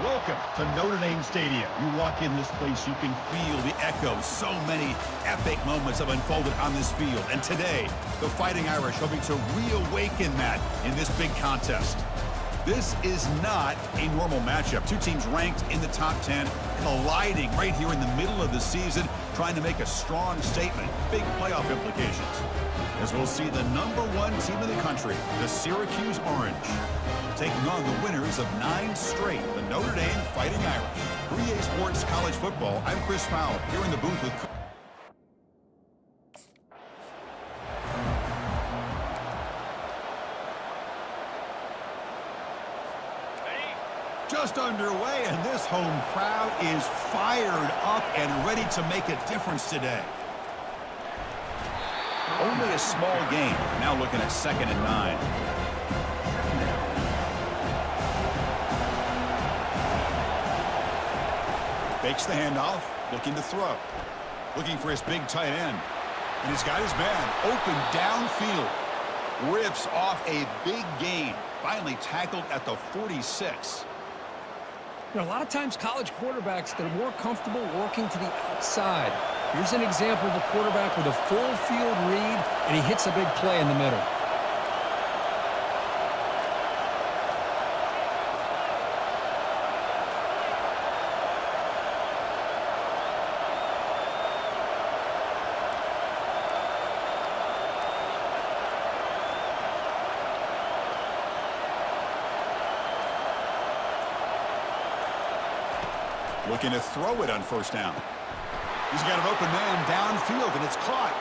Welcome to Notre Dame Stadium. You walk in this place, you can feel the echoes. So many epic moments have unfolded on this field. And today, the Fighting Irish hoping to reawaken that in this big contest. This is not a normal matchup. Two teams ranked in the top 10, colliding right here in the middle of the season, trying to make a strong statement. Big playoff implications. As we'll see the #1 team in the country, the Syracuse Orange, taking on the winners of 9 straight, the Notre Dame Fighting Irish. 3A Sports College Football, I'm Chris Fowler, here in the booth with... Just underway, and this home crowd is fired up and ready to make a difference today. Only a small gain. Now looking at 2nd and 9. Fakes the handoff, looking to throw. Looking for his big tight end. And he's got his man open downfield. Rips off a big gain. Finally tackled at the 46. You know, a lot of times college quarterbacks, they're more comfortable working to the outside. Here's an example of a quarterback with a full field read, and he hits a big play in the middle. Looking to throw it on 1st down. He's got an open man downfield, and it's caught.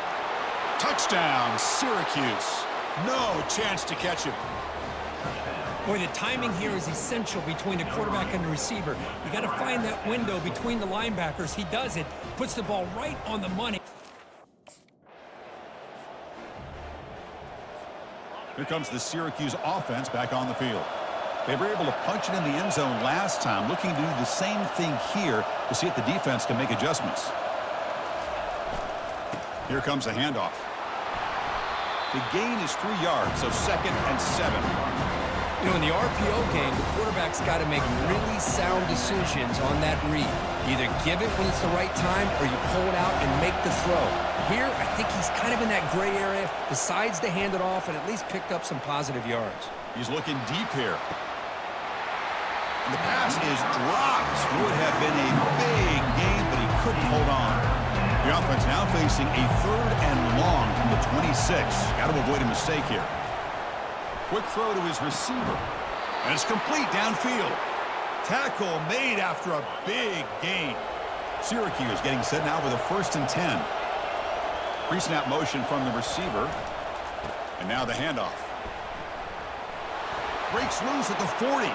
Touchdown, Syracuse. No chance to catch him. Boy, the timing here is essential between the quarterback and the receiver. You got to find that window between the linebackers. He does it, puts the ball right on the money. Here comes the Syracuse offense back on the field. They were able to punch it in the end zone last time, looking to do the same thing here to see if the defense can make adjustments. Here comes the handoff. The gain is 3 yards, so 2nd and 7. You know, in the RPO game, the quarterback's got to make really sound decisions on that read. You either give it when it's the right time or you pull it out and make the throw. Here, I think he's kind of in that gray area, decides to hand it off and at least picked up some positive yards. He's looking deep here. And the pass is dropped. Would have been a big gain, but he couldn't hold on. The offense now facing a 3rd and long from the 26. Got to avoid a mistake here. Quick throw to his receiver. And it's complete downfield. Tackle made after a big gain. Syracuse getting set now with a 1st and 10. Pre-snap motion from the receiver. And now the handoff. Breaks loose at the 40.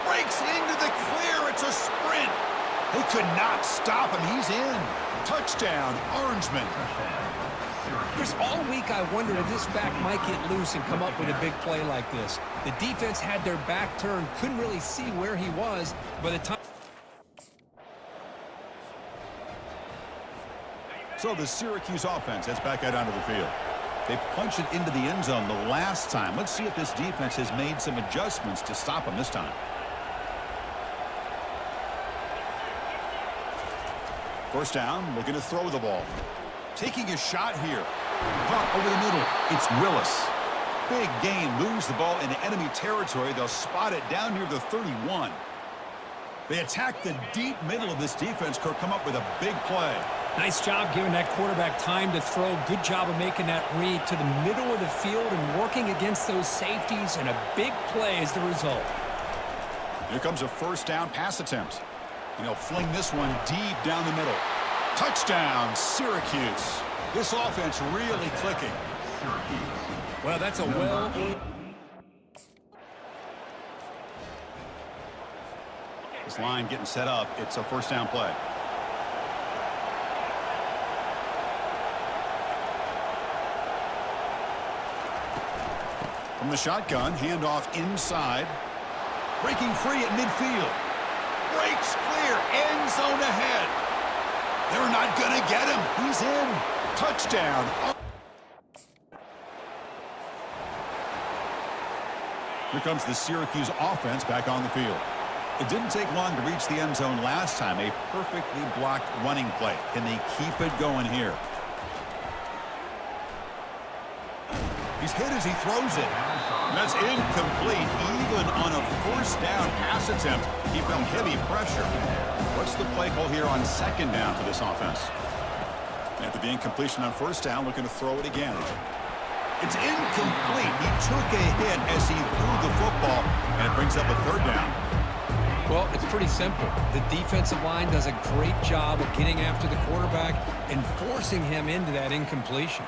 Breaks into the clear. It's a sprint. They could not stop him. He's in. Touchdown, Orangemen. Chris, all week I wondered if this back might get loose and come up with a big play like this. The defense had their back turned, couldn't really see where he was by the time. So the Syracuse offense heads back out onto the field. They punched it into the end zone the last time. Let's see if this defense has made some adjustments to stop them this time. 1st down, looking to throw the ball. Taking a shot here. Caught over the middle. It's Willis. Big gain, lose the ball into enemy territory. They'll spot it down near the 31. They attack the deep middle of this defense, Kirk, come up with a big play. Nice job giving that quarterback time to throw. Good job of making that read to the middle of the field and working against those safeties, and a big play is the result. Here comes a 1st down pass attempt. And he'll fling this one deep down the middle. Touchdown, Syracuse. This offense really clicking. Well, that's a well... This line getting set up. It's a 1st down play. From the shotgun, handoff inside. Breaking free at midfield. Breaks clear, end zone ahead. They're not going to get him. He's in. Touchdown. Here comes the Syracuse offense back on the field. It didn't take long to reach the end zone last time. A perfectly blocked running play. Can they keep it going here? He's hit as he throws it. That's incomplete. Even on a first down pass attempt, he felt heavy pressure. What's the play call here on second down for this offense? After the incompletion on first down, looking to throw it again. It's incomplete. He took a hit as he threw the football, and it brings up a third down. Well, it's pretty simple. The defensive line does a great job of getting after the quarterback and forcing him into that incompletion.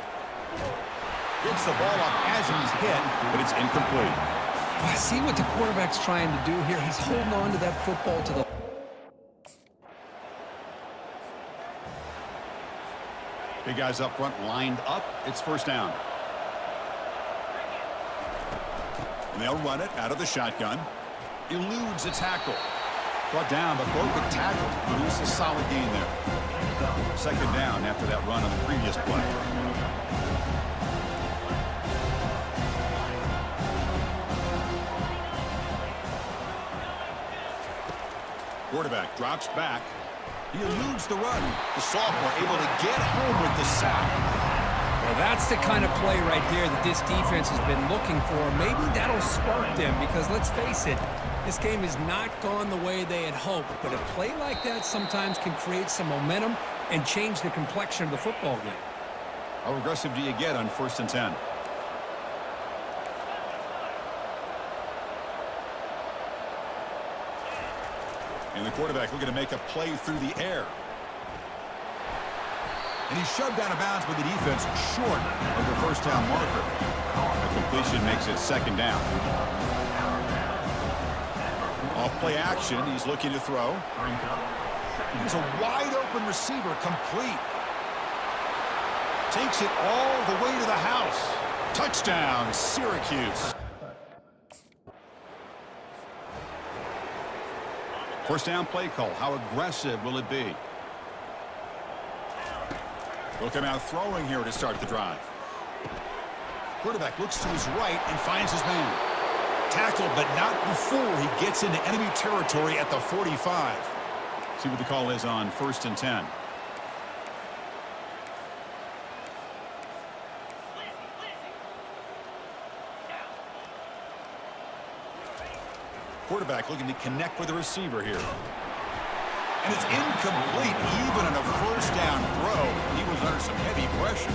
Gets the ball off as he's hit, but it's incomplete. Well, see what the quarterback's trying to do here. He's holding on to that football to the... Big guys up front lined up. It's first down. And they'll run it out of the shotgun. Eludes a tackle. Brought down, but broke the tackle. Produces a solid gain there. Second down after that run on the previous play. Quarterback drops back. He eludes the run. The sophomore able to get home with the sack. Well, that's the kind of play right there that this defense has been looking for. Maybe that'll spark them because, let's face it, this game has not gone the way they had hoped. But a play like that sometimes can create some momentum and change the complexion of the football game. How aggressive do you get on 1st and 10? And the quarterback looking to make a play through the air. And he's shoved out of bounds by the defense short of the first down marker. The completion makes it second down. Off play action, he's looking to throw. He's a wide open receiver, complete. Takes it all the way to the house. Touchdown, Syracuse. First down play call. How aggressive will it be? Look him out throwing here to start the drive. Quarterback looks to his right and finds his man. Tackled, but not before he gets into enemy territory at the 45. See what the call is on 1st and 10. Quarterback looking to connect with the receiver here. And it's incomplete. Even on a first down throw, he was under some heavy pressure.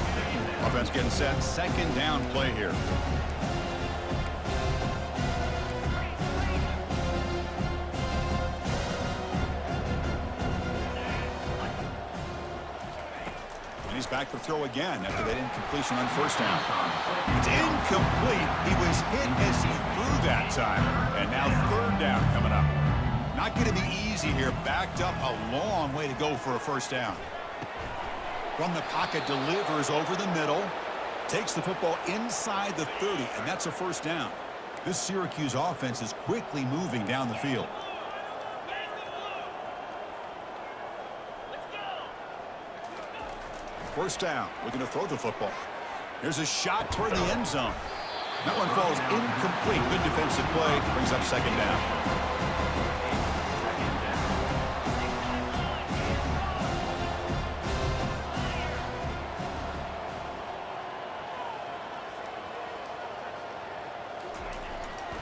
Offense getting set. Second down play here. And he's back to throw again after that incompletion on first down. It's incomplete. He was hit as he threw that time. And now third down coming up. Not going to be easy here. Backed up a long way to go for a first down. From the pocket, delivers over the middle. Takes the football inside the 30, and that's a first down. This Syracuse offense is quickly moving down the field. First down, looking to throw the football. Here's a shot toward the end zone. That one falls incomplete. Good defensive play. Brings up second down.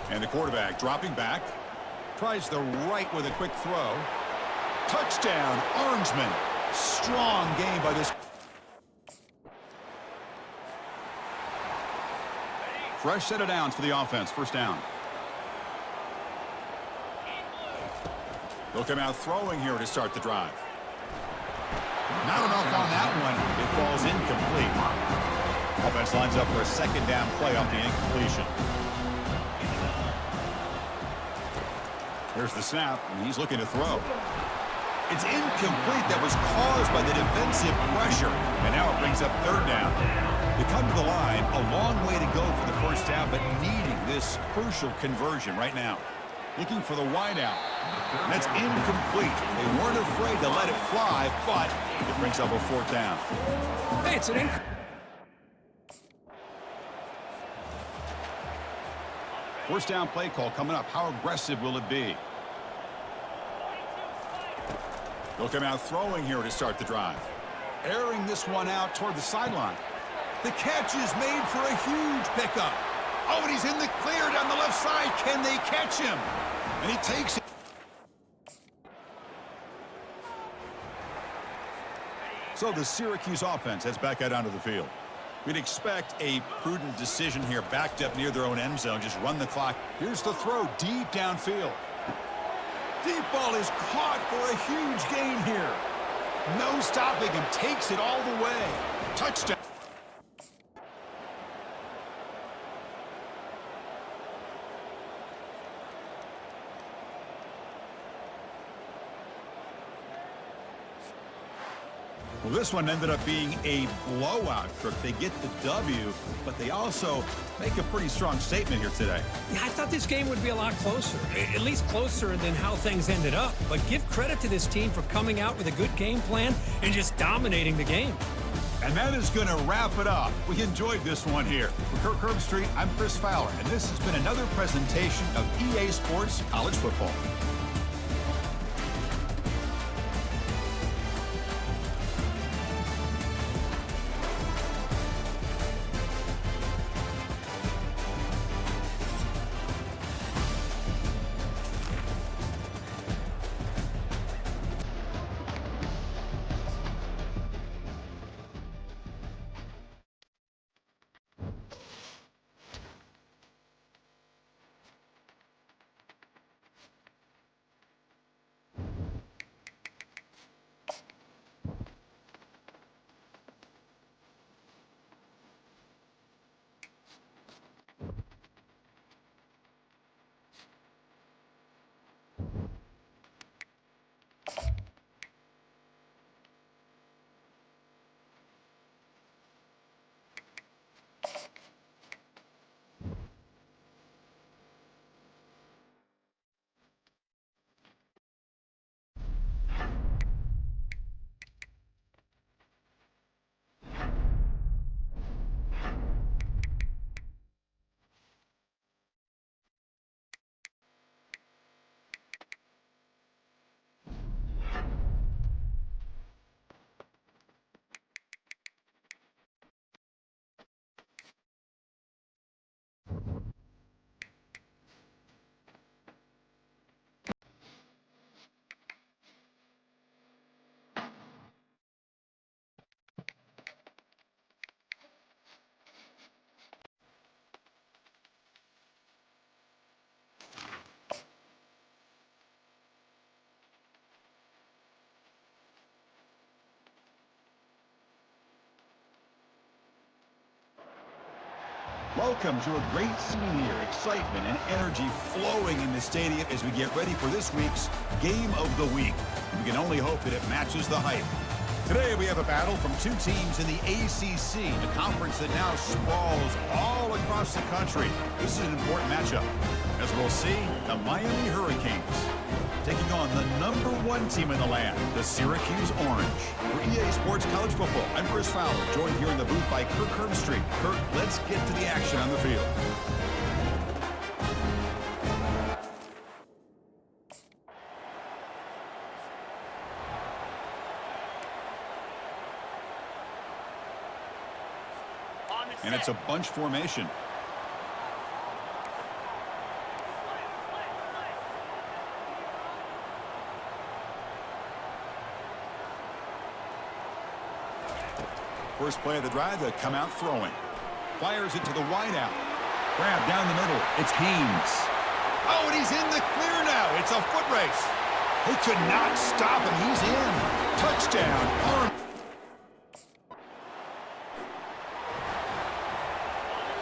And the quarterback dropping back. Tries the right with a quick throw. Touchdown, Orangeman. Strong game by this. Fresh set of downs for the offense. First down. They'll come out throwing here to start the drive. Not enough on that one. It falls incomplete. Offense lines up for a second down play off the incompletion. Here's the snap, and he's looking to throw. It's incomplete. That was caused by the defensive pressure, and now it brings up third down. They come to the line, a long way to go for the first down, but needing this crucial conversion right now. Looking for the wideout. And that's incomplete. They weren't afraid to let it fly, but it brings up a fourth down. Hey, it's an First down play call coming up. How aggressive will it be? They'll come out throwing here to start the drive. Airing this one out toward the sideline. The catch is made for a huge pickup. Oh, and he's in the clear down the left side. Can they catch him? And he takes it. So the Syracuse offense heads back out onto the field. We'd expect a prudent decision here, backed up near their own end zone. Just run the clock. Here's the throw deep downfield. Deep ball is caught for a huge gain here. No stopping him. Takes it all the way. Touchdown. Well, this one ended up being a blowout, Crook. They get the W, but they also make a pretty strong statement here today. Yeah, I thought this game would be a lot closer, at least closer than how things ended up. But give credit to this team for coming out with a good game plan and just dominating the game. And that is going to wrap it up. We enjoyed this one here. For Kirk Herbstreit, I'm Chris Fowler, and this has been another presentation of EA Sports College Football. Welcome to a great scene here. Excitement and energy flowing in the stadium as we get ready for this week's Game of the Week. We can only hope that it matches the hype. Today we have a battle from two teams in the ACC, a conference that now sprawls all across the country. This is an important matchup. As we'll see, the Miami Hurricanes taking on the #1 team in the land, the Syracuse Orange. For EA Sports College Football, I'm Chris Fowler, joined here in the booth by Kirk Herbstreit. Kirk, let's get to the action on the field. And it's a bunch formation. First play of the drive, they come out throwing. Fires it to the wideout. Grab down the middle. It's Haynes. Oh, and he's in the clear now. It's a foot race. They could not stop him. He's in. Touchdown. Arm.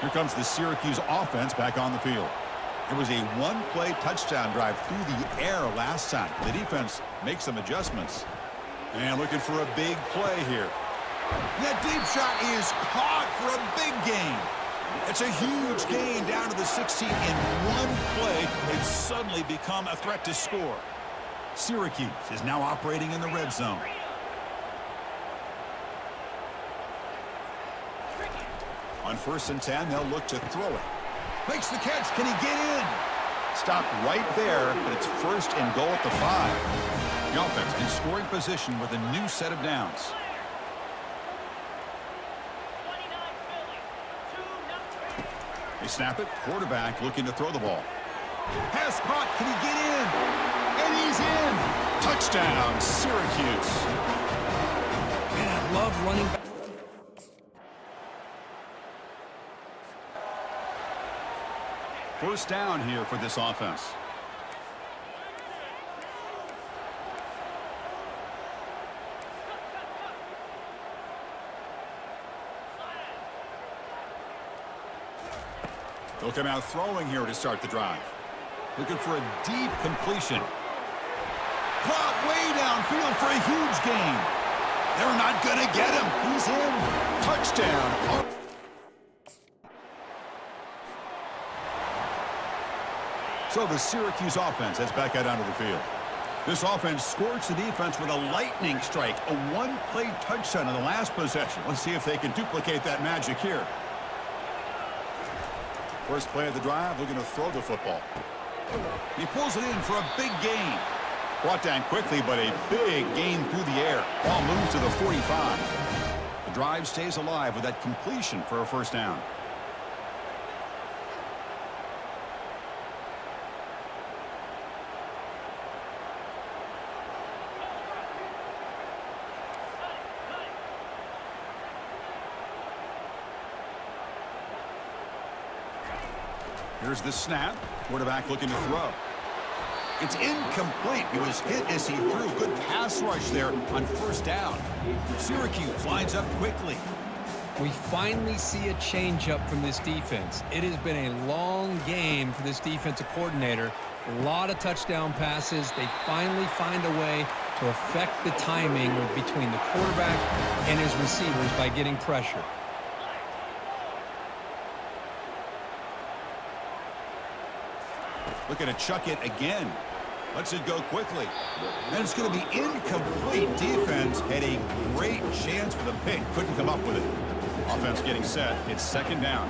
Here comes the Syracuse offense back on the field. It was a one-play touchdown drive through the air last time. The defense makes some adjustments. And looking for a big play here. That deep shot is caught for a big gain. It's a huge gain down to the 16 in one play. They've suddenly become a threat to score. Syracuse is now operating in the red zone. On 1st and 10, they'll look to throw it. Makes the catch. Can he get in? Stopped right there, but it's 1st and goal at the 5. The offense in scoring position with a new set of downs. They snap it. Quarterback looking to throw the ball. Pass caught. Can he get in? And he's in. Touchdown, Syracuse. Man, I love running back. First down here for this offense. They'll come out throwing here to start the drive. Looking for a deep completion. Caught way downfield for a huge gain. They're not going to get him. He's in. Touchdown. So the Syracuse offense heads back out onto the field. This offense scorched the defense with a lightning strike, a one-play touchdown in the last possession. Let's see if they can duplicate that magic here. First play of the drive, looking to throw the football. He pulls it in for a big gain. Brought down quickly, but a big gain through the air. Ball moves to the 45. The drive stays alive with that completion for a first down. Here's the snap. Quarterback looking to throw. It's incomplete. He was hit as he threw. Good pass rush there on first down. Syracuse lines up quickly. We finally see a change-up from this defense. It has been a long game for this defensive coordinator. A lot of touchdown passes. They finally find a way to affect the timing between the quarterback and his receivers by getting pressure. Looking to chuck it again. Lets it go quickly. And it's going to be incomplete. Defense had a great chance for the pick. Couldn't come up with it. Offense getting set. It's second down.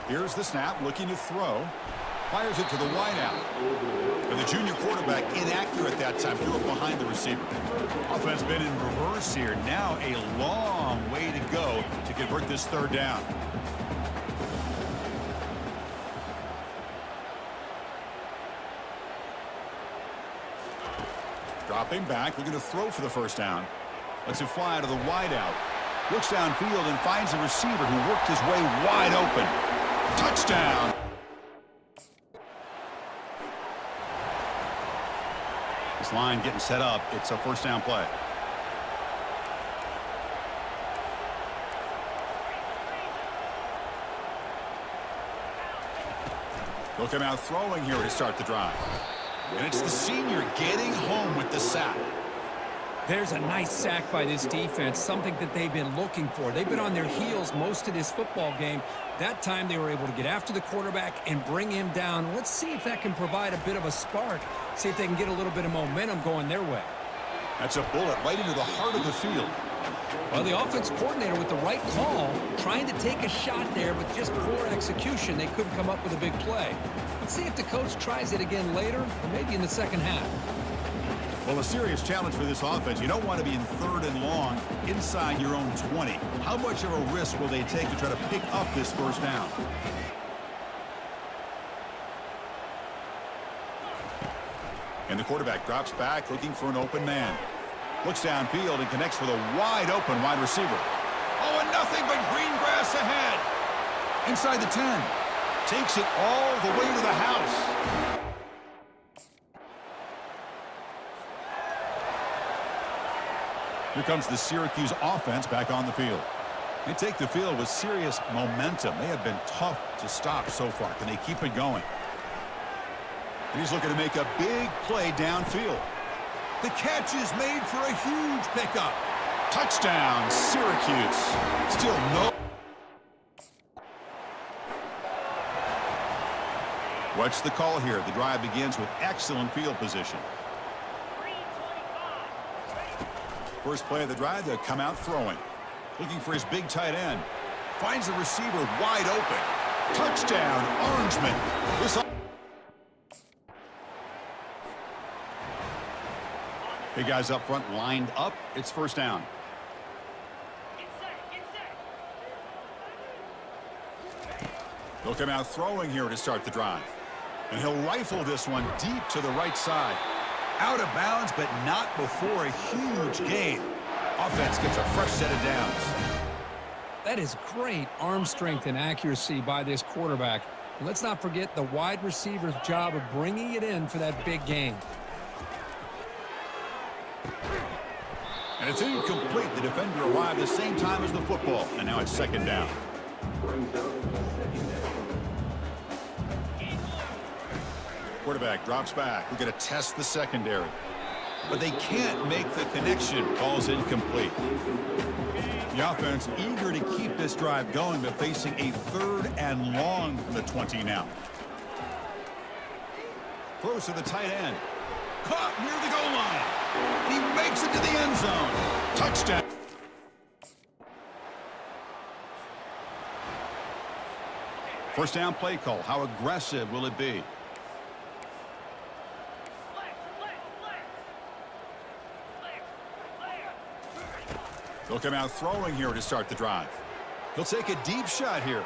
Here's the snap. Looking to throw. Fires it to the wideout. And the junior quarterback inaccurate that time. Threw it behind the receiver. Offense been in reverse here. Now a long way to go to convert this third down. Dropping back, looking to throw for the first down. Lets it fly to the wideout. Looks downfield and finds a receiver who worked his way wide open. Touchdown! This line getting set up. It's a first down play. They'll come out throwing here to start the drive. And it's the senior getting home with the sack. There's a nice sack by this defense, something that they've been looking for. They've been on their heels most of this football game. That time they were able to get after the quarterback and bring him down. Let's see if that can provide a bit of a spark. See if they can get a little bit of momentum going their way. That's a bullet right into the heart of the field. Well, the offense coordinator with the right call, trying to take a shot there, but just poor execution. They couldn't come up with a big play. Let's see if the coach tries it again later, or maybe in the second half. Well, a serious challenge for this offense. You don't want to be in third and long inside your own 20. How much of a risk will they take to try to pick up this first down? And the quarterback drops back, looking for an open man. Looks downfield and connects with a wide open wide receiver. Oh, and nothing but green grass ahead. Inside the 10. Takes it all the way to the house. Here comes the Syracuse offense back on the field. They take the field with serious momentum. They have been tough to stop so far. Can they keep it going? And he's looking to make a big play downfield. The catch is made for a huge pickup. Touchdown, Syracuse. Still no. What's the call here? The drive begins with excellent field position. First play of the drive, they'll come out throwing. Looking for his big tight end. Finds the receiver wide open. Touchdown, Orangeman. Big guys up front lined up. It's first down. He'll come out throwing here to start the drive. And he'll rifle this one deep to the right side. Out of bounds, but not before a huge gain. Offense gets a fresh set of downs. That is great arm strength and accuracy by this quarterback. And let's not forget the wide receiver's job of bringing it in for that big gain. And it's incomplete. The defender arrived the same time as the football. And now it's second down. Quarterback drops back. We're going to test the secondary. But they can't make the connection. Ball's incomplete. The offense eager to keep this drive going, but facing a third and long from the 20 now. Close to the tight end. Caught near the goal line. He makes it to the end zone. Touchdown. First down play call. How aggressive will it be? He'll come out throwing here to start the drive. He'll take a deep shot here.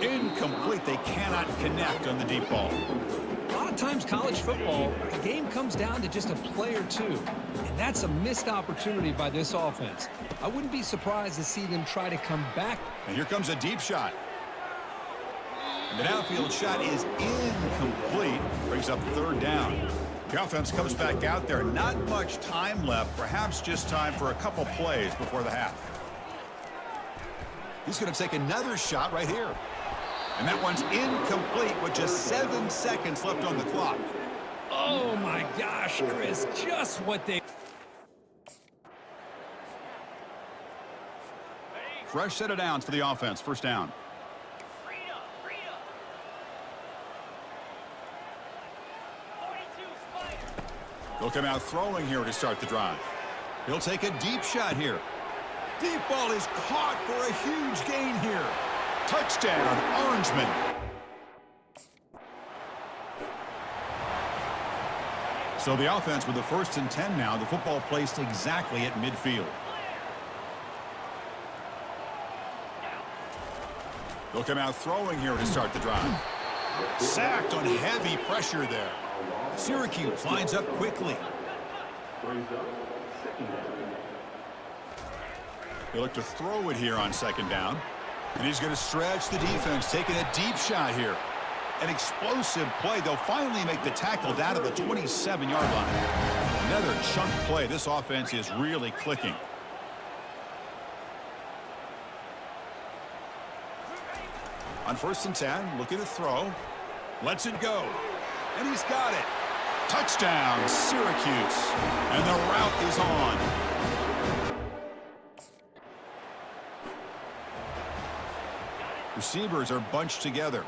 Incomplete. They cannot connect on the deep ball. A lot of times college football, the game comes down to just a play or two. And that's a missed opportunity by this offense. I wouldn't be surprised to see them try to come back. And here comes a deep shot. And the downfield shot is incomplete. Brings up third down. The offense comes back out there. Not much time left. Perhaps just time for a couple plays before the half. He's going to take another shot right here. And that one's incomplete with just 7 seconds left on the clock. Oh, my gosh, Chris. Just what they... Fresh set of downs for the offense. First down. He'll come out throwing here to start the drive. He'll take a deep shot here. Deep ball is caught for a huge gain here. Touchdown, Orangeman. So the offense with the 1st and 10 now. The football placed exactly at midfield. He'll come out throwing here to start the drive. Sacked on heavy pressure there. Syracuse lines up quickly. They look to throw it here on second down. And he's going to stretch the defense, taking a deep shot here. An explosive play. They'll finally make the tackle down to the 27-yard line. Another chunk play. This offense is really clicking. On 1st and 10, looking to throw. Lets it go. And he's got it. Touchdown, Syracuse. And the route is on. Receivers are bunched together.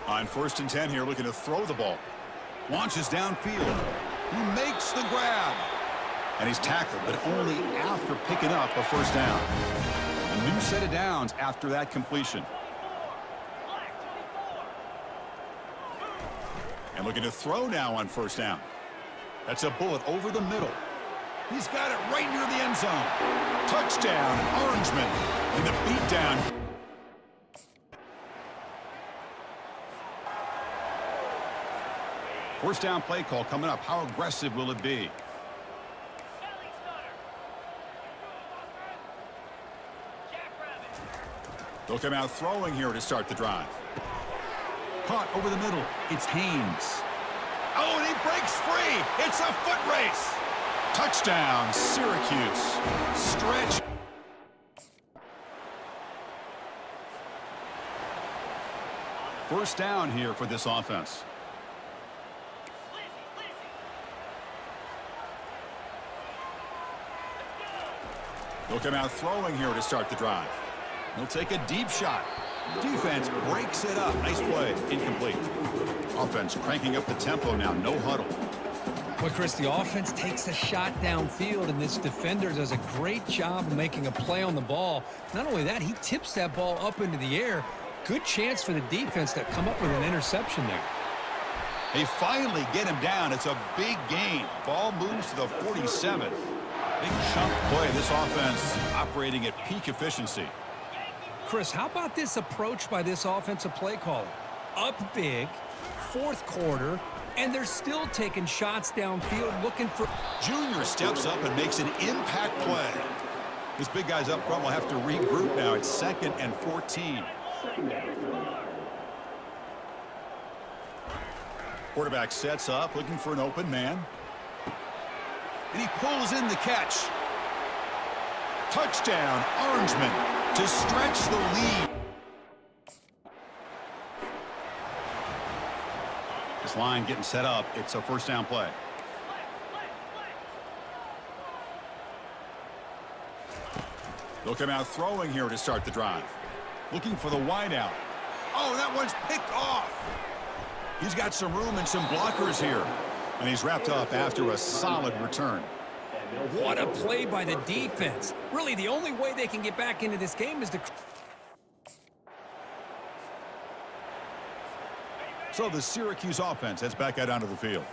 On 1st and 10 here, looking to throw the ball. Launches downfield. He makes the grab. And he's tackled, but only after picking up a first down. A new set of downs after that completion. And looking to throw now on 1st down. That's a bullet over the middle. He's got it right near the end zone. Touchdown, Orangeman. And the beatdown. First down play call coming up. How aggressive will it be? They'll come out throwing here to start the drive. Caught over the middle. It's Haynes. Oh, and he breaks free. It's a foot race. Touchdown, Syracuse. Stretch. First down here for this offense. He'll come out throwing here to start the drive. He'll take a deep shot. Defense breaks it up. Nice play. Incomplete. Offense cranking up the tempo now. No huddle. Well, Chris, the offense takes a shot downfield, and this defender does a great job of making a play on the ball. Not only that, he tips that ball up into the air. Good chance for the defense to come up with an interception there. They finally get him down. It's a big gain. Ball moves to the 47. Big chunk play. This offense operating at peak efficiency. Chris, how about this approach by this offensive play caller? Up big, fourth quarter, and they're still taking shots downfield looking for... Junior steps up and makes an impact play. This big guy's up front will have to regroup now. It's 2nd and 14. Quarterback sets up, looking for an open man. And he pulls in the catch. Touchdown, Orangeman, to stretch the lead. This line getting set up. It's a first down play. They'll come out throwing here to start the drive. Looking for the wideout. Oh, that one's picked off. He's got some room and some blockers here. And he's wrapped up after a solid return. What a play by the defense. Really, the only way they can get back into this game is to... So the Syracuse offense heads back out onto the field.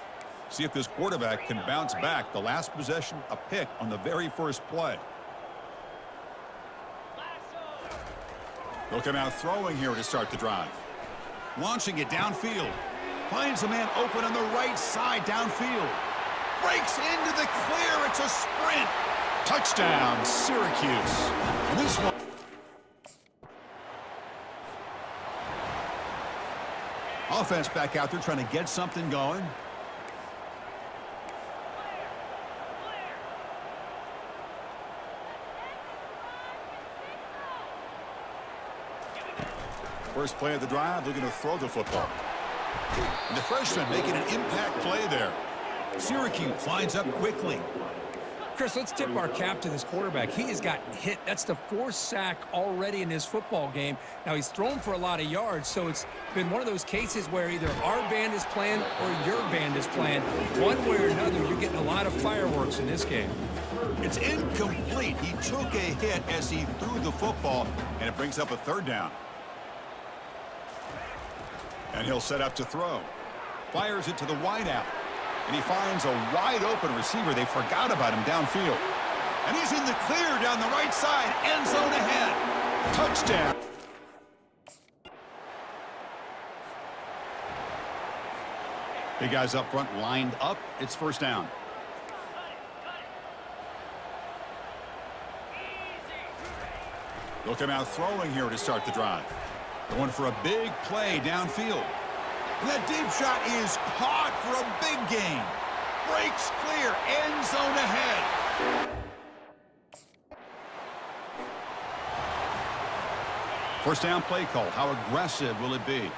See if this quarterback can bounce back. The last possession, a pick on the very first play. They'll come out throwing here to start the drive. Launching it downfield. Finds a man open on the right side downfield. Breaks into the clear. It's a sprint. Touchdown, Syracuse. And this one. Offense back out there trying to get something going. First play of the drive, looking to throw the football. And the freshman making an impact play there. Syracuse lines up quickly. Chris, let's tip our cap to this quarterback. He has gotten hit. That's the 4th sack already in this football game. Now, he's thrown for a lot of yards, so it's been one of those cases where either our band is playing or your band is playing. One way or another, you're getting a lot of fireworks in this game. It's incomplete. He took a hit as he threw the football, and it brings up a 3rd down. And he'll set up to throw. Fires it to the wideout. And he finds a wide-open receiver. They forgot about him downfield. And he's in the clear down the right side. End zone ahead. Touchdown. Big guys up front lined up. It's first down. They'll come out throwing here to start the drive. Going for a big play downfield. And that deep shot is caught for a big gain. Breaks clear. End zone ahead. First down play call. How aggressive will it be?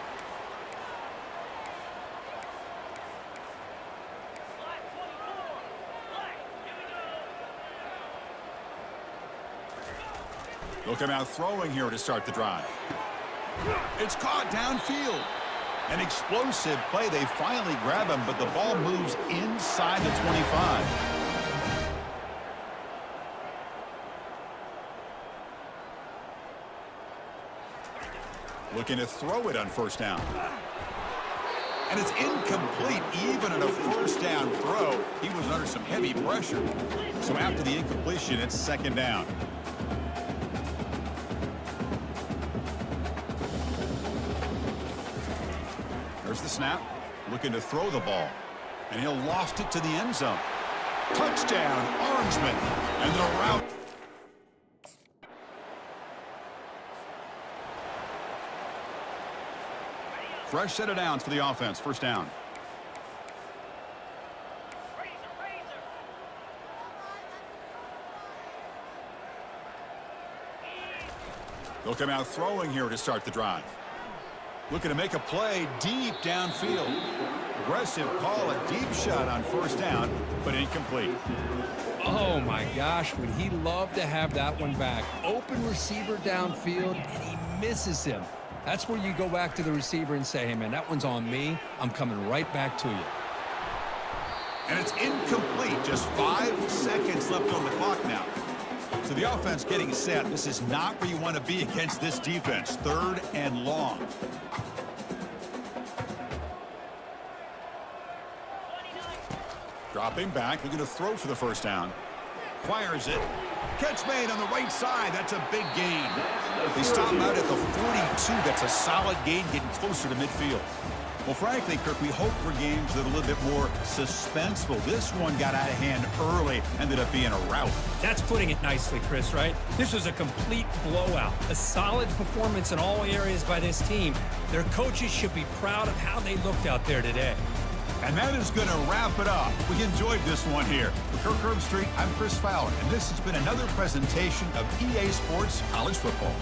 They'll come out throwing here to start the drive. It's caught downfield. An explosive play. They finally grab him, but the ball moves inside the 25. Looking to throw it on first down. And it's incomplete. Even on a first down throw, he was under some heavy pressure. So after the incompletion, it's second down. There's the snap, looking to throw the ball, and he'll loft it to the end zone. Touchdown, Orangeman, and the route. Fresh set of downs for the offense, first down. They'll come out throwing here to start the drive. Looking to make a play deep downfield. Aggressive call, a deep shot on first down, but incomplete. Oh, my gosh, would he love to have that one back. Open receiver downfield, and he misses him. That's where you go back to the receiver and say, hey, man, that one's on me. I'm coming right back to you. And it's incomplete. Just 5 seconds left on the clock now. So the offense getting set. This is not where you want to be against this defense. 3rd and long. Dropping back, looking to throw for the first down. Fires it. Catch made on the right side. That's a big gain. They stop him out at the 42. That's a solid gain, getting closer to midfield. Well, frankly, Kirk, we hope for games that are a little bit more suspenseful. This one got out of hand early, ended up being a rout. That's putting it nicely, Chris, right? This was a complete blowout. A solid performance in all areas by this team. Their coaches should be proud of how they looked out there today. And that is going to wrap it up. We enjoyed this one here. For Kirk Herbstreit, I'm Chris Fowler, and this has been another presentation of EA Sports College Football.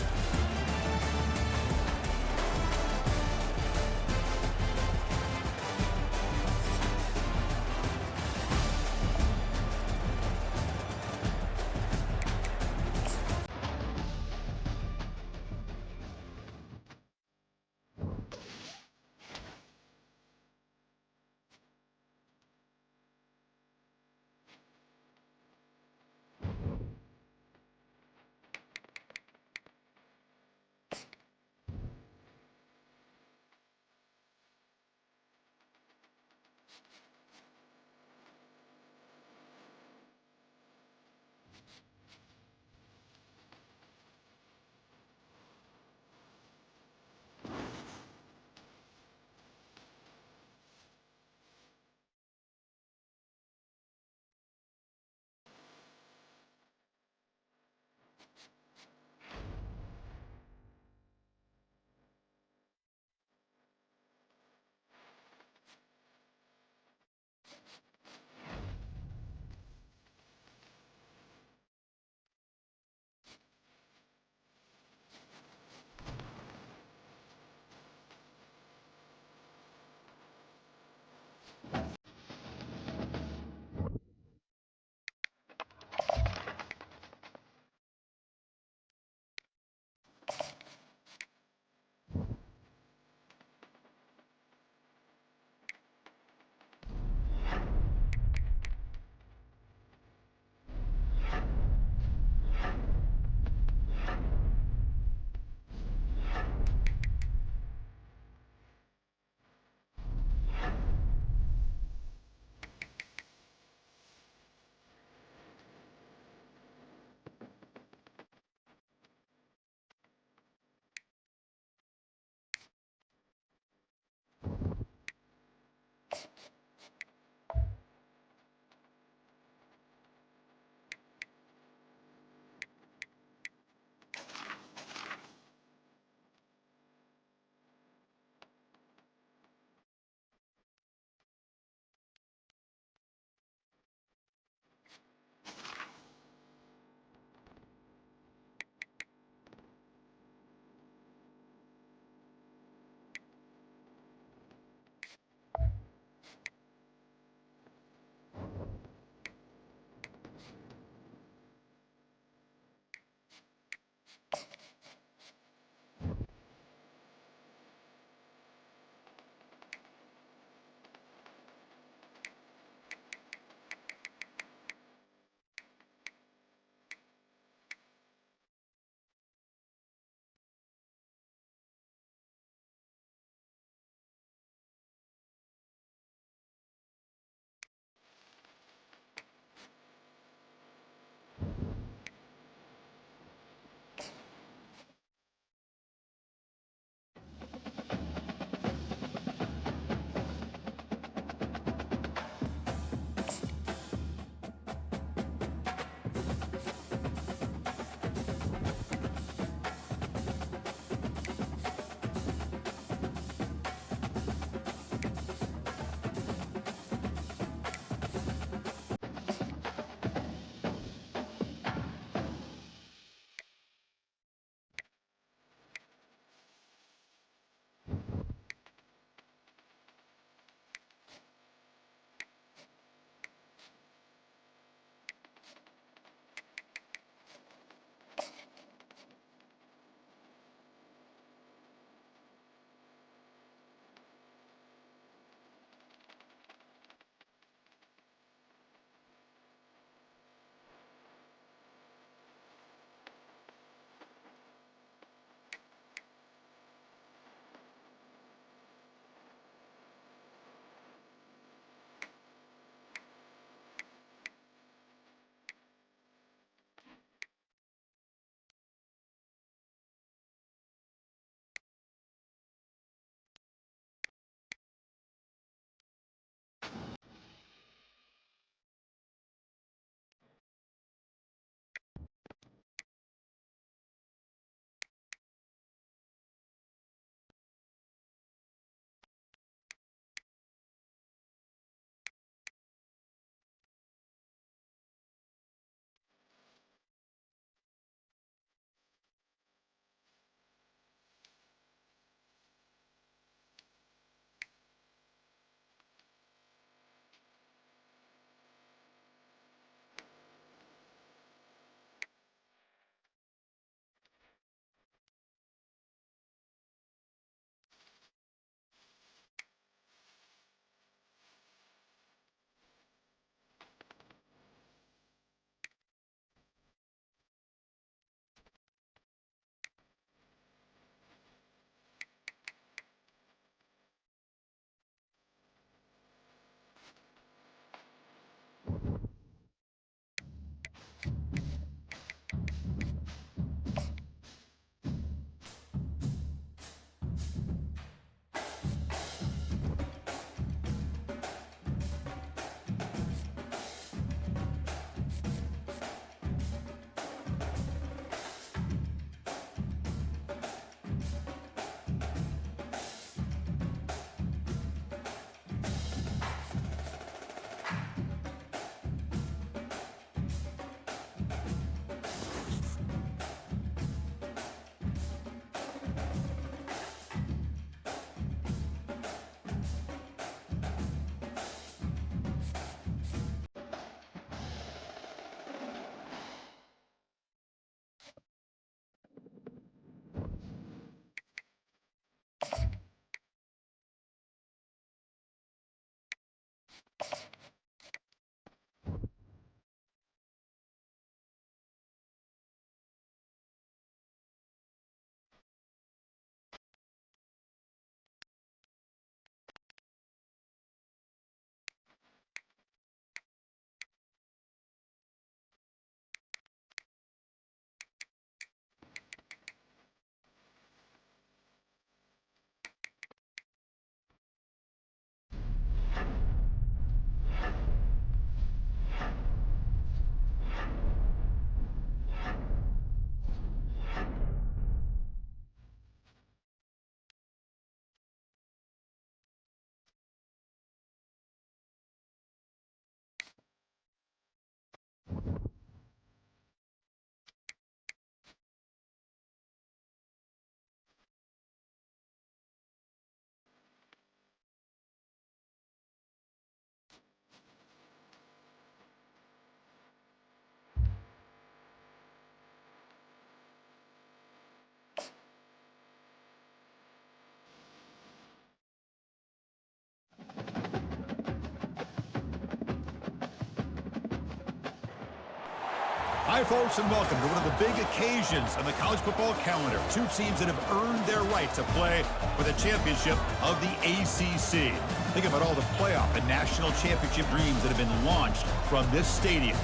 Hi, folks, and welcome to one of the big occasions on the college football calendar. Two teams that have earned their right to play for the championship of the ACC. Think about all the playoff and national championship dreams that have been launched from this stadium.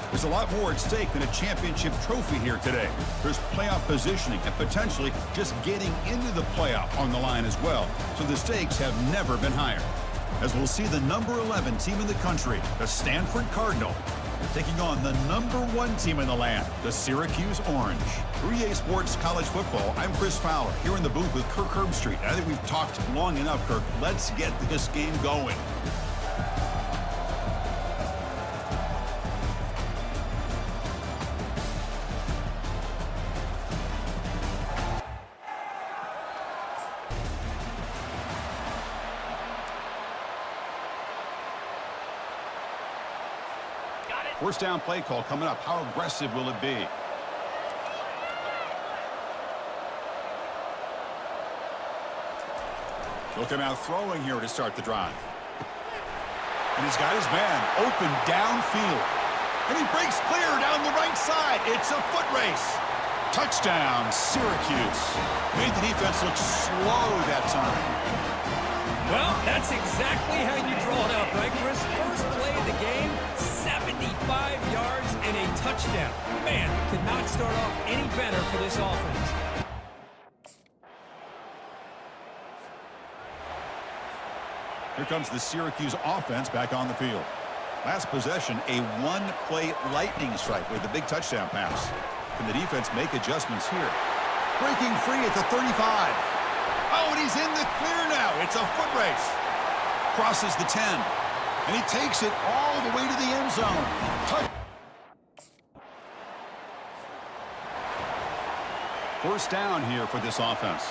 There's a lot more at stake than a championship trophy here today. There's playoff positioning and potentially just getting into the playoff on the line as well. So the stakes have never been higher. As we'll see the number 11 team in the country, the Stanford Cardinal, taking on the number 1 team in the land, the Syracuse Orange. 3A Sports College Football, I'm Chris Fowler, here in the booth with Kirk Herbstreit. I think we've talked long enough, Kirk. Let's get this game going. First down play call coming up. How aggressive will it be? He'll come out throwing here to start the drive. And he's got his man open downfield. And he breaks clear down the right side. It's a foot race. Touchdown, Syracuse. Made the defense look slow that time. Well, that's exactly how you draw it up, right, Chris? First play of the game, 75 yards and a touchdown. Man, could not start off any better for this offense. Here comes the Syracuse offense back on the field. Last possession, a one-play lightning strike with a big touchdown pass. Can the defense make adjustments here? Breaking free at the 35. Oh, and he's in the clear now. It's a foot race. Crosses the 10. And he takes it all the way to the end zone. First down here for this offense.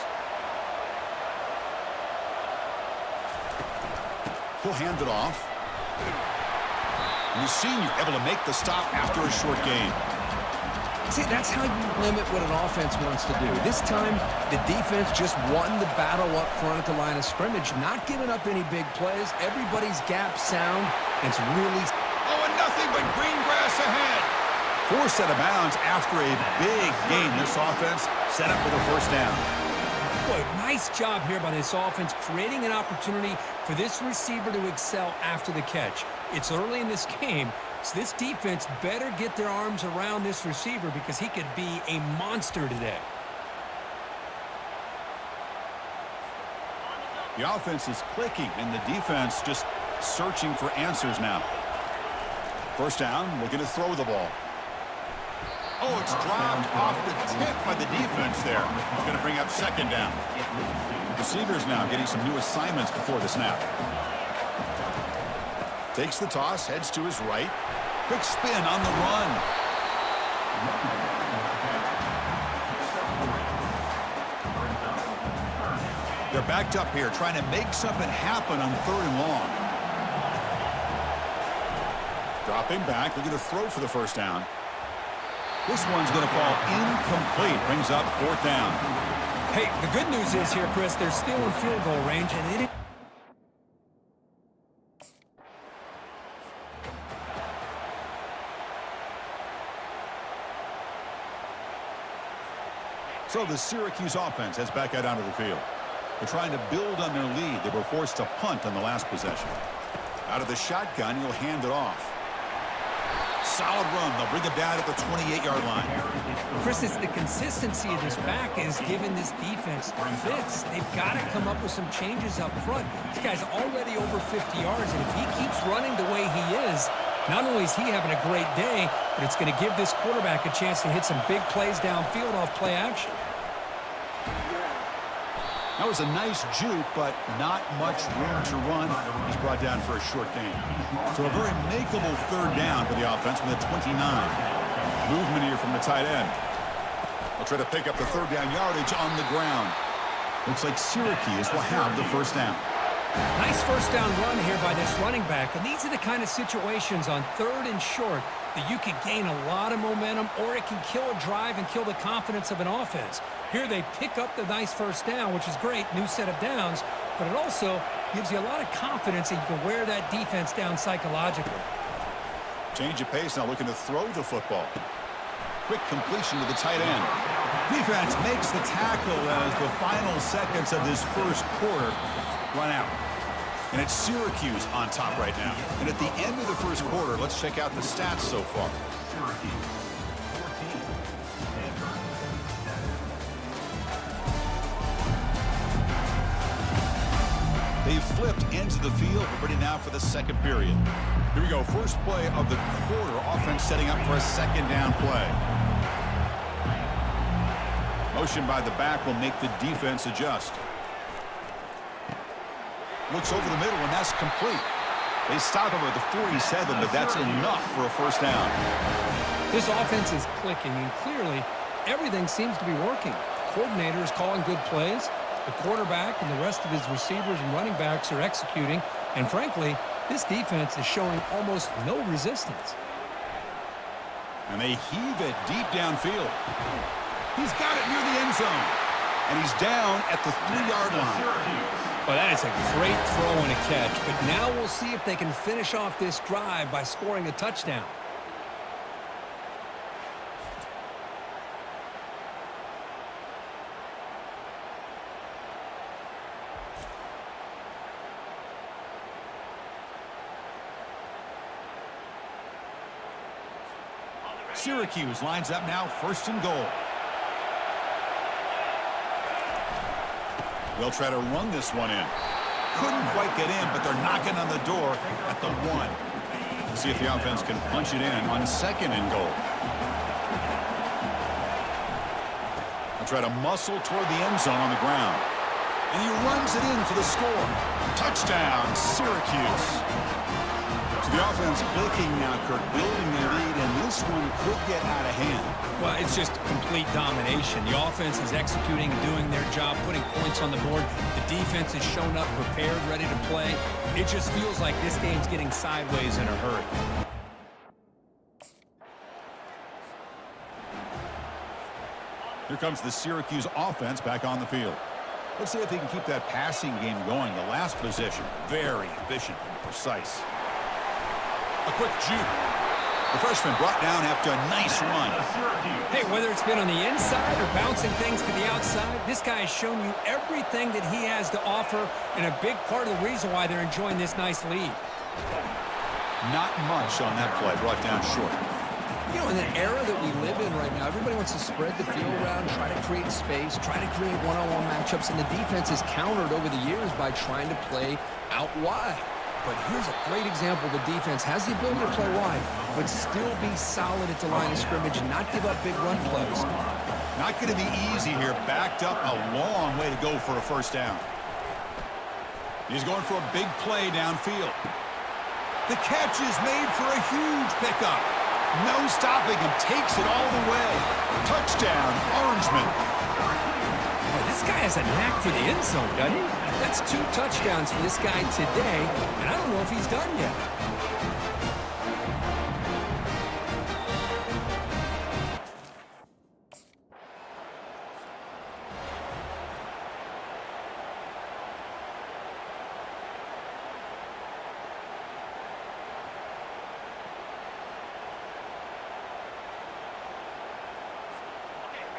He'll hand it off. And the senior able to make the stop after a short gain. See, that's how you limit what an offense wants to do. This time, the defense just won the battle up front at the line of scrimmage, not giving up any big plays. Everybody's gap sound. It's really... Oh, and nothing but green grass ahead. Forced out of bounds after a big gain. This offense set up with a first down. Boy, nice job here by this offense, creating an opportunity for this receiver to excel after the catch. It's early in this game, so this defense better get their arms around this receiver because he could be a monster today. The offense is clicking, and the defense just searching for answers now. First down, looking to throw the ball. Oh, it's dropped off the tip by the defense there. It's going to bring up second down. Receivers now getting some new assignments before the snap. Takes the toss, heads to his right. Quick spin on the run. They're backed up here, trying to make something happen on 3rd and long. Dropping back, looking to throw for the first down. This one's going to fall incomplete. Brings up 4th down. Hey, the good news is here, Chris, they're still in field goal range, and it... So the Syracuse offense heads back out onto the field. They're trying to build on their lead. They were forced to punt on the last possession. Out of the shotgun, he'll hand it off. Solid run. They'll bring it down at the 28-yard line. Chris, it's the consistency of this back is giving this defense fits. They've got to come up with some changes up front. This guy's already over 50 yards, and if he keeps running the way he is, not only is he having a great day, but it's going to give this quarterback a chance to hit some big plays downfield off play action. That was a nice juke, but not much room to run. He's brought down for a short gain. So a very makeable 3rd down for the offense from the 29. Movement here from the tight end. They'll try to pick up the 3rd down yardage on the ground. Looks like Syracuse will have the first down. Nice first down run here by this running back. And these are the kind of situations on 3rd and short that you can gain a lot of momentum, or it can kill a drive and kill the confidence of an offense. Here they pick up the nice first down, which is great, new set of downs, but it also gives you a lot of confidence that you can wear that defense down psychologically. Change of pace now, looking to throw the football. Quick completion to the tight end. Defense makes the tackle as the final seconds of this first quarter run out. And it's Syracuse on top right now. And at the end of the first quarter, let's check out the stats so far. They've flipped into the field. We're ready now for the second period. Here we go. First play of the quarter. Offense setting up for a second down play. Motion by the back will make the defense adjust. Looks over the middle, and that's complete. They stop him at the 47, but that's enough for a first down. This offense is clicking, and clearly everything seems to be working. The coordinator is calling good plays. The quarterback and the rest of his receivers and running backs are executing. And frankly, this defense is showing almost no resistance. And they heave it deep downfield. He's got it near the end zone. And he's down at the 3-yard line. Well, that is a great throw and a catch. But now we'll see if they can finish off this drive by scoring a touchdown. Syracuse lines up now, first and goal. They'll try to run this one in. Couldn't quite get in, but they're knocking on the door at the 1. We'll see if the offense can punch it in on second and goal. They'll try to muscle toward the end zone on the ground. And he runs it in for the score. Touchdown, Syracuse. So the offense clicking now, Kirk, building the lead, and this one could get out of hand. Well, it's just complete domination. The offense is executing and doing their job, putting points on the board. The defense has shown up prepared, ready to play. It just feels like this game's getting sideways in a hurry. Here comes the Syracuse offense back on the field. Let's see if they can keep that passing game going. The last possession, very efficient and precise. A quick juke. The freshman brought down after a nice run. Hey, whether it's been on the inside or bouncing things to the outside, this guy has shown you everything that he has to offer, and a big part of the reason why they're enjoying this nice lead. Not much on that play, brought down short. You know, in the era that we live in right now, everybody wants to spread the field around, try to create space, try to create one-on-one matchups, and the defense has countered over the years by trying to play out wide. But here's a great example. The defense has the ability to play wide, but still be solid at the line of scrimmage and not give up big run plays. Not going to be easy here. Backed up a long way to go for a first down. He's going for a big play downfield. The catch is made for a huge pickup. No stopping him. Takes it all the way. Touchdown, Orangeman. Boy, this guy has a knack for the end zone, doesn't he? That's 2 touchdowns for this guy today, and I don't know if he's done yet.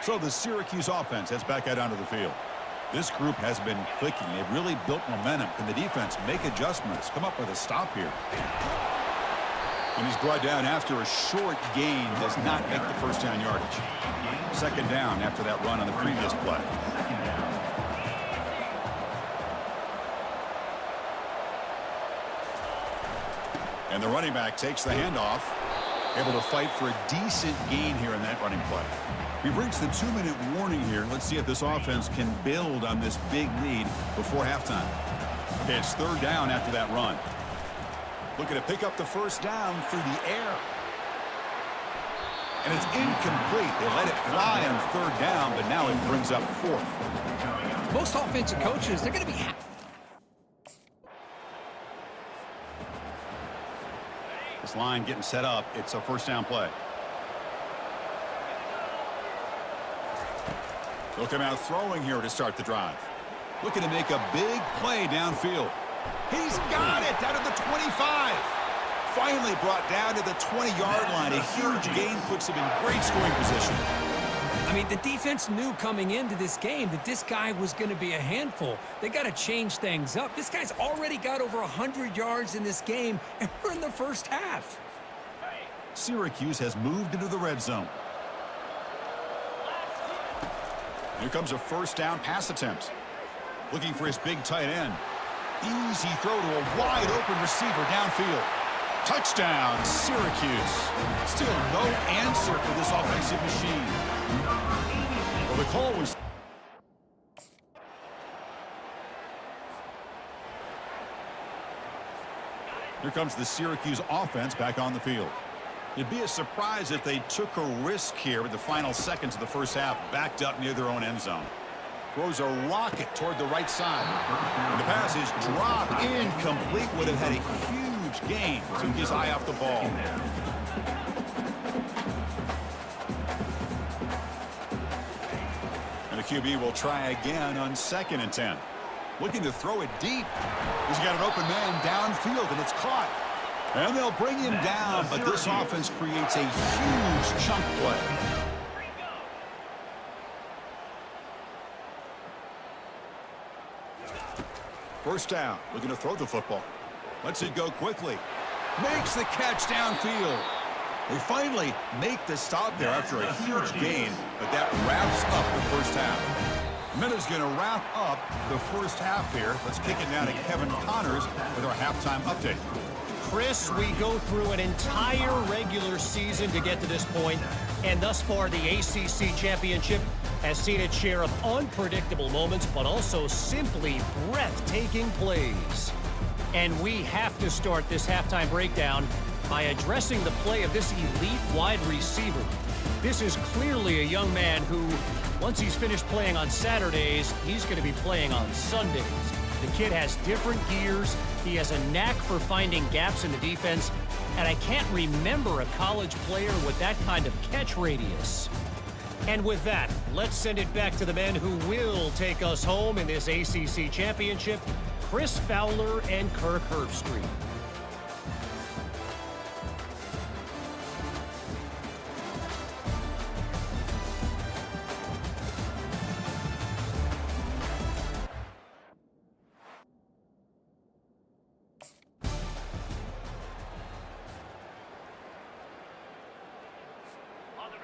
So the Syracuse offense heads back out onto the field. This group has been clicking. They've really built momentum. Can the defense make adjustments? Come up with a stop here. And he's brought down after a short gain. Does not make the first down yardage. Second down after that run on the previous play. And the running back takes the handoff. Able to fight for a decent gain here in that running play. We've reached the 2-minute warning here. Let's see if this offense can build on this big lead before halftime. Okay, it's third down after that run. Looking to pick up the first down through the air. And it's incomplete. They let it fly on third down, but now it brings up fourth. Most offensive coaches, they're going to be happy. This line getting set up. It's a first down play. They'll come out throwing here to start the drive. Looking to make a big play downfield. He's got it out of the 25. Finally brought down to the 20-yard line. A huge gain puts him in great scoring position. I mean, the defense knew coming into this game that this guy was going to be a handful. They got to change things up. This guy's already got over 100 yards in this game, and we're in the first half. Syracuse has moved into the red zone. Here comes a first down pass attempt. Looking for his big tight end. Easy throw to a wide open receiver downfield. Touchdown, Syracuse. Still no answer for this offensive machine. Well, the call was... Here comes the Syracuse offense back on the field. It'd be a surprise if they took a risk here with the final seconds of the first half, backed up near their own end zone. Throws a rocket toward the right side. And the pass is dropped incomplete. Would have had a huge gain. Took his eye off the ball. And the QB will try again on 2nd and 10. Looking to throw it deep. He's got an open man downfield, and it's caught. And they'll bring him down, but this offense creates a huge chunk play. First down, looking to throw the football. Lets it go quickly. Makes the catch downfield. They finally make the stop there after a huge gain, but that wraps up the first half. Minuta's going to wrap up the first half here. Let's kick it down to Kevin Connors with our halftime update. Chris, we go through an entire regular season to get to this point, and thus far the ACC championship has seen its share of unpredictable moments, but also simply breathtaking plays. And we have to start this halftime breakdown by addressing the play of this elite wide receiver. This is clearly a young man who, once he's finished playing on Saturdays, he's going to be playing on Sundays. The kid has different gears. He has a knack for finding gaps in the defense, and I can't remember a college player with that kind of catch radius. And with that, let's send it back to the men who will take us home in this ACC championship, Chris Fowler and Kirk Herbstreit.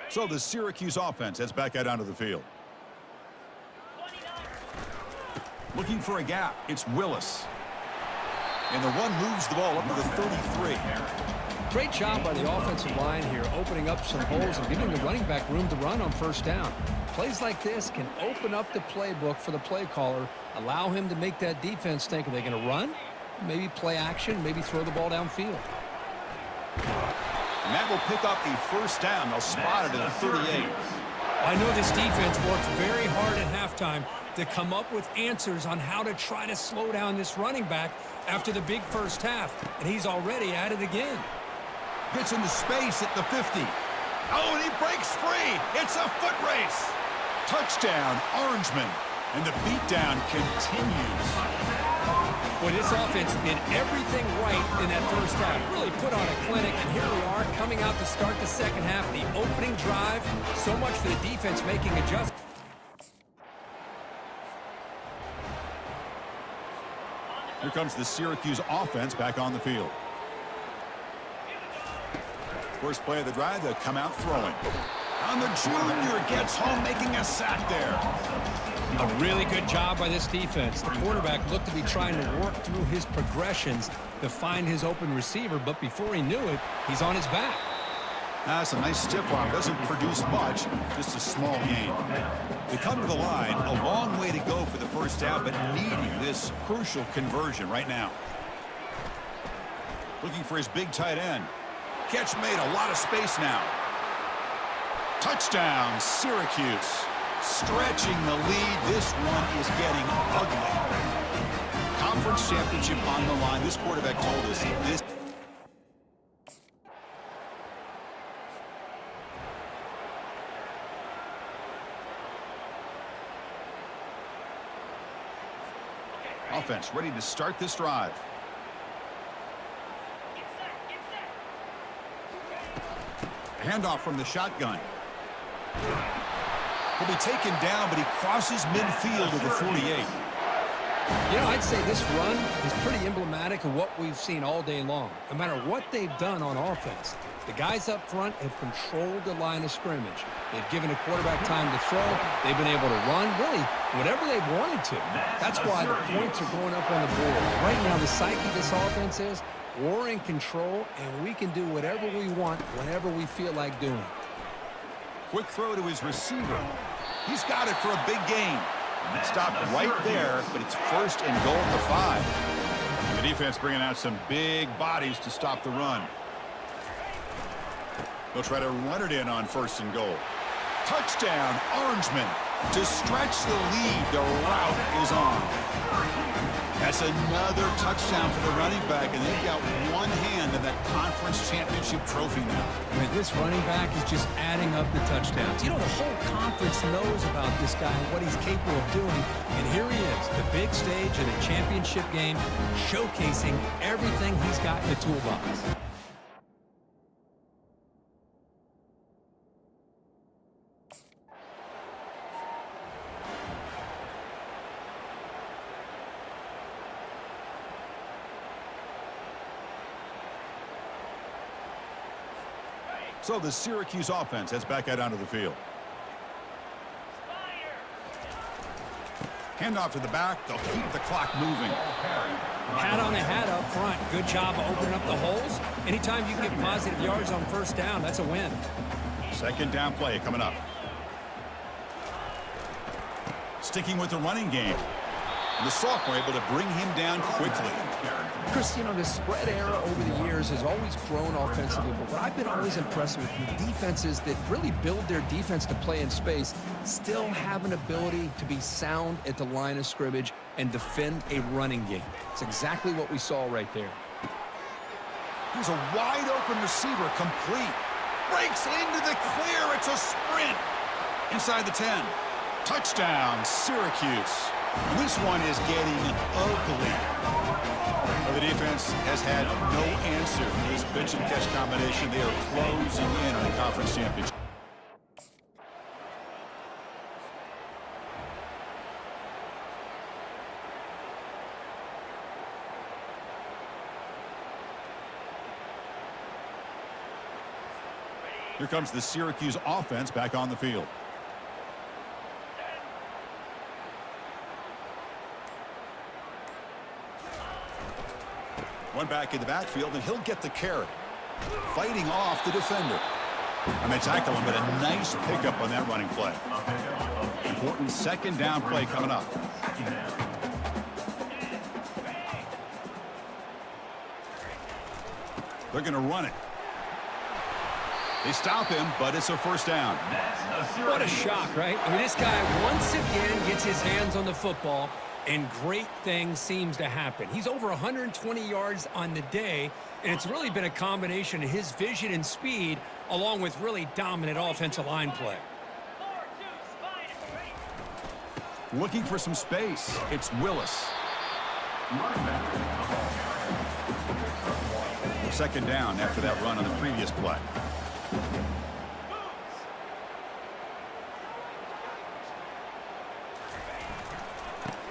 So the Syracuse offense heads back out onto the field. Looking for a gap. It's Willis. And the one moves the ball up to the 33. Great job by the offensive line here, opening up some holes and giving the running back room to run on first down. Plays like this can open up the playbook for the play caller, allow him to make that defense think, are they going to run? Maybe play action, maybe throw the ball downfield. And that will pick up a first down. They'll spot it at the 38. I know this defense worked very hard at halftime to come up with answers on how to try to slow down this running back after the big first half, and he's already at it again. Gets into space at the 50. Oh, and he breaks free. It's a foot race. Touchdown, Orangeman. And the beatdown continues. Boy, this offense did everything right in that first half. Really put on a clinic, and here we are coming out to start the second half. The opening drive, so much for the defense making adjustments. Here comes the Syracuse offense back on the field. First play of the drive, they'll come out throwing. And the junior gets home, making a sack there. A really good job by this defense. The quarterback looked to be trying to work through his progressions to find his open receiver, but before he knew it, he's on his back. That's a nice stiff arm. Doesn't produce much, just a small gain. They come to the line, a long way to go for the first down, but needing this crucial conversion right now. Looking for his big tight end. Catch made, a lot of space now. Touchdown, Syracuse. Stretching the lead. This one is getting ugly. Conference championship on the line. This quarterback told us this. Offense ready to start this drive. Handoff from the shotgun. He'll be taken down, but he crosses midfield to the 48. You know, I'd say this run is pretty emblematic of what we've seen all day long. No matter what they've done on offense, the guys up front have controlled the line of scrimmage. They've given a quarterback time to throw. They've been able to run, really, whatever they've wanted to. That's why the points are going up on the board. Right now, the psyche of this offense is we're in control, and we can do whatever we want whenever we feel like doing it. Quick throw to his receiver. He's got it for a big gain. Stopped right there, but it's first and goal at the 5. The defense bringing out some big bodies to stop the run. They'll try to run it in on first and goal. Touchdown, Orangeman. To stretch the lead, the route is on. That's another touchdown for the running back, and they've got one hand in that conference championship trophy now. I mean, this running back is just adding up the touchdowns. You know, the whole conference knows about this guy and what he's capable of doing. And here he is, the big stage in a championship game, showcasing everything he's got in the toolbox. So the Syracuse offense heads back out onto the field. Handoff to the back. They'll keep the clock moving. Hat on the hat up front. Good job of opening up the holes. Anytime you get positive yards on first down, that's a win. Second down play coming up. Sticking with the running game. And the sophomore able to bring him down quickly. Chris, you know, the spread era over the years has always grown offensively, but what I've been always impressed with the defenses that really build their defense to play in space still have an ability to be sound at the line of scrimmage and defend a running game. It's exactly what we saw right there. Here's a wide open receiver, complete. Breaks into the clear. It's a sprint. Inside the 10. Touchdown, Syracuse. And this one is getting ugly. Well, the defense has had no answer for this pitch and catch combination. They are closing in on the conference championship. Here comes the Syracuse offense back on the field. One back in the backfield, and he'll get the carry. Fighting off the defender. And they tackle him, but a nice pickup on that running play. Important second down play coming up. They're going to run it. They stop him, but it's a first down. What a shock, right? I mean, this guy once again gets his hands on the football, and great things seems to happen. He's over 120 yards on the day, and it's really been a combination of his vision and speed along with really dominant offensive line play. Looking for some space. It's Willis. Second down after that run on the previous play.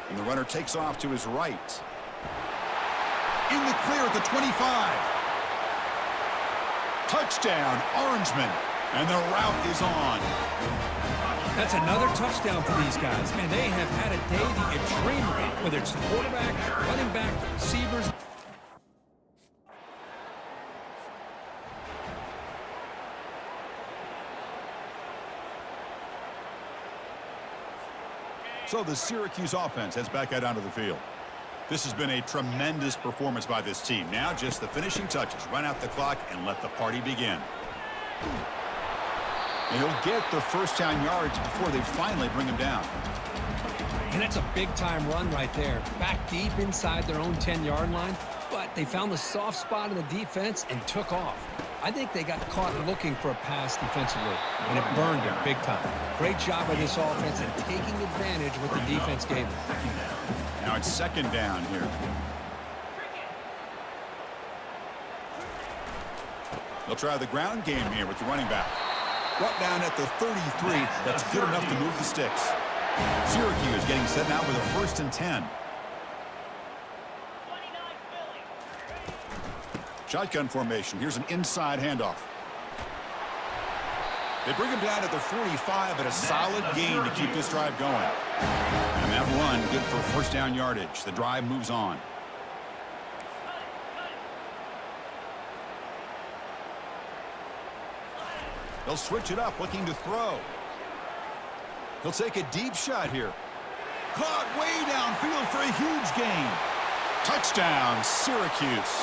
And the runner takes off to his right. In the clear at the 25. Touchdown, Orangeman. And the route is on. That's another touchdown for these guys. And they have had a day that you dream about, whether it's the quarterback, running back, receivers. So the Syracuse offense heads back out onto the field. This has been a tremendous performance by this team. Now just the finishing touches. Run out the clock and let the party begin. And he'll get the first down yards before they finally bring him down. And that's a big-time run right there. Back deep inside their own 10-yard line, but they found the soft spot in the defense and took off. I think they got caught looking for a pass defensively, and it burned them big time. Great job by this offense in taking advantage of what the defense gave them. Now it's second down here. They'll try the ground game here with the running back. Brought down at the 33. That's good enough to move the sticks. Syracuse getting set now with a 1st and 10. Shotgun formation. Here's an inside handoff. They bring him down at the 45, but a solid gain to keep this drive going. And that run good for 1st down yardage. The drive moves on. They'll switch it up, looking to throw. He'll take a deep shot here. Caught way downfield for a huge gain. Touchdown, Syracuse.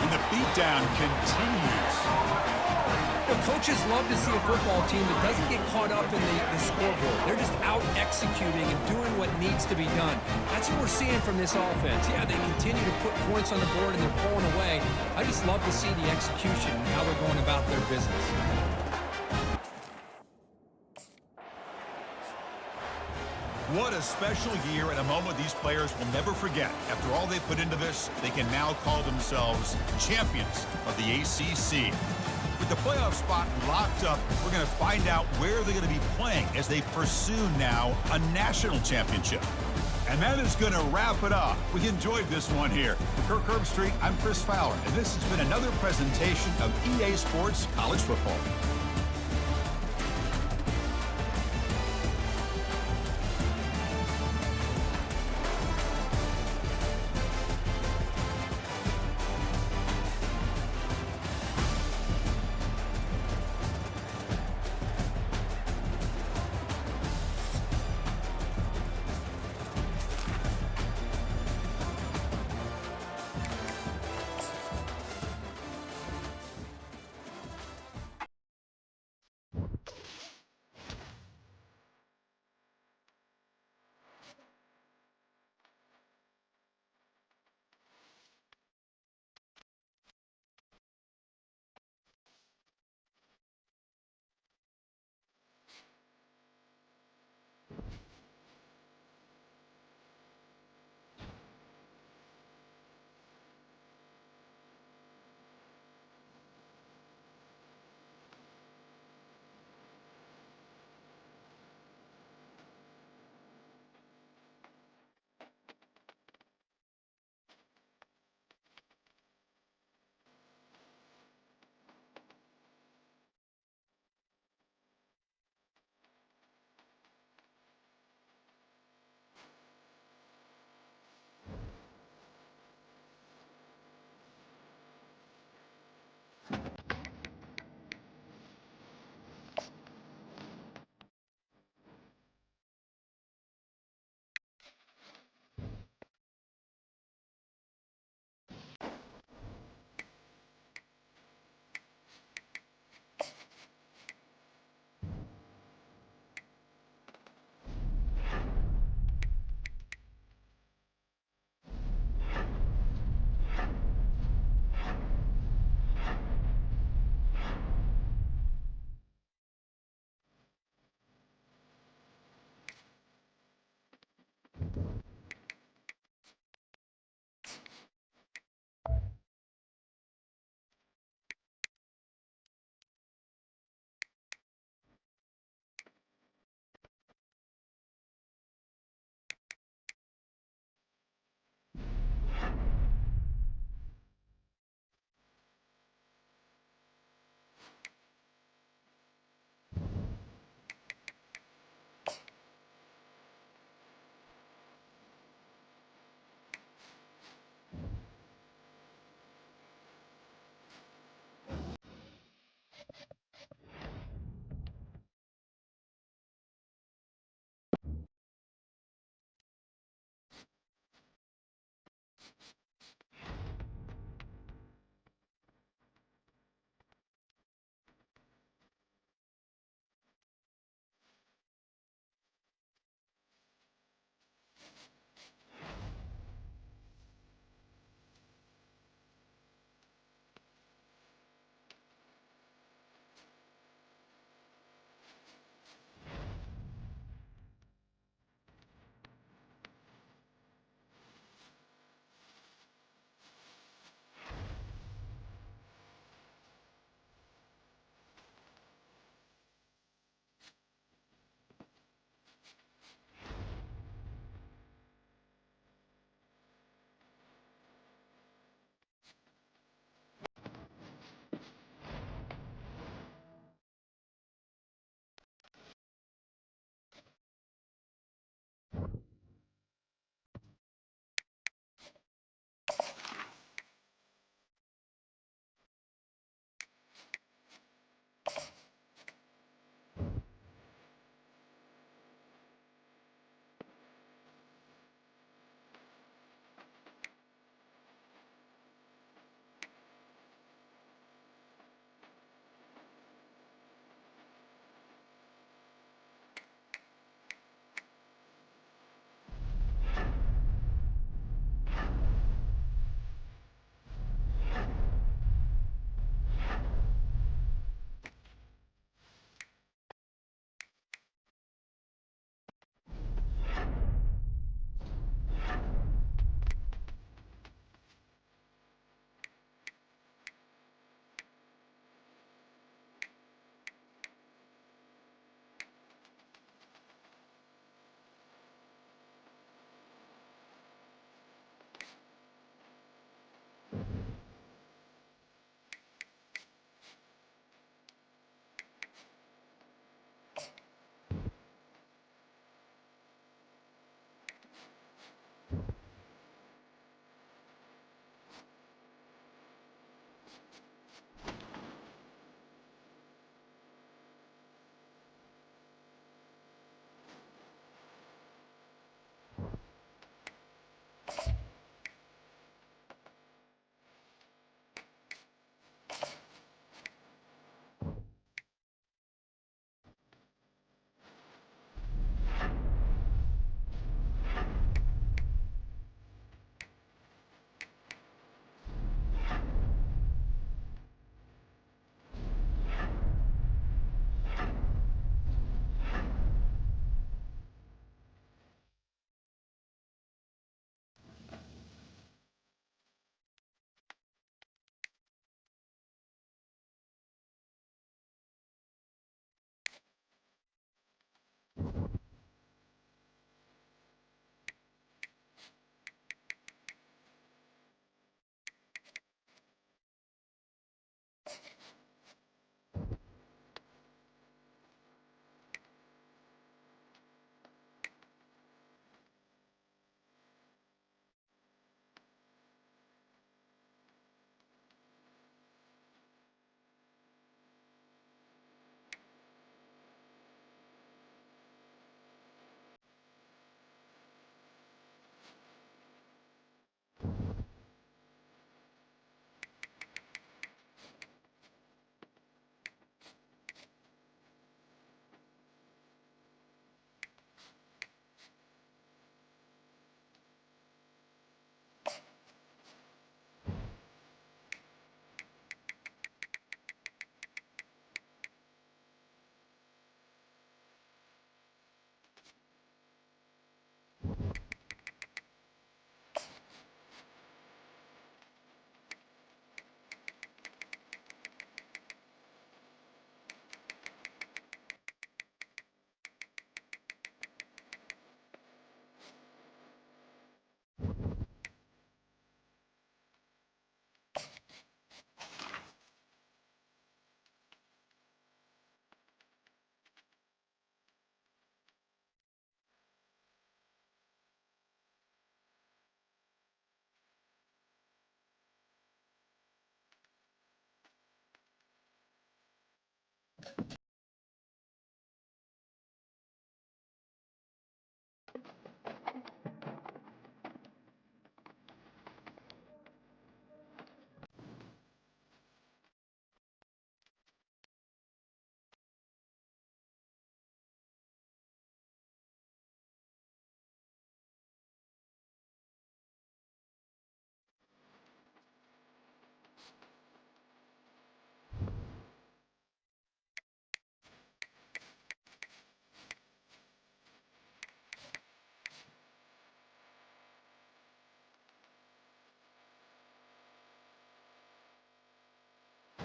And the beatdown continues. The coaches love to see a football team that doesn't get caught up in the scoreboard. They're just out executing and doing what needs to be done. That's what we're seeing from this offense. Yeah, they continue to put points on the board and they're pulling away. I just love to see the execution and how they're going about their business. What a special year and a moment these players will never forget. After all they put into this, they can now call themselves champions of the ACC. With the playoff spot locked up, we're going to find out where they're going to be playing as they pursue now a national championship. And that is going to wrap it up. We enjoyed this one here. For Kirk Herbstreit, I'm Chris Fowler, and this has been another presentation of EA Sports College Football.